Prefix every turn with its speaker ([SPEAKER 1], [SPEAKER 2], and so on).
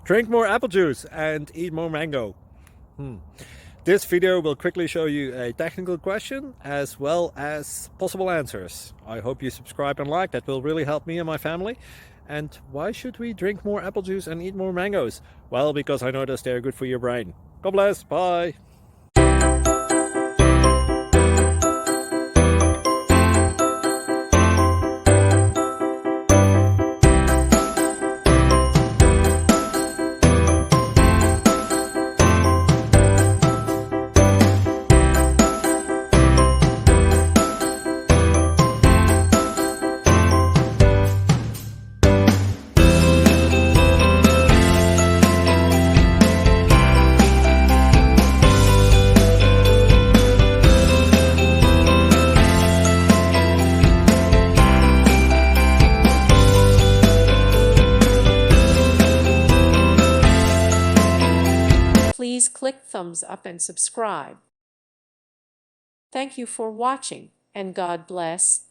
[SPEAKER 1] Drink more apple juice and eat more mango. This video will quickly show you a technical question as well as possible answers. I hope you subscribe and like, that will really help me and my family. And why should we drink more apple juice and eat more mangoes? Well, because I noticed they're good for your brain. God bless, bye!
[SPEAKER 2] Please click thumbs up and subscribe. Thank you for watching, and God bless.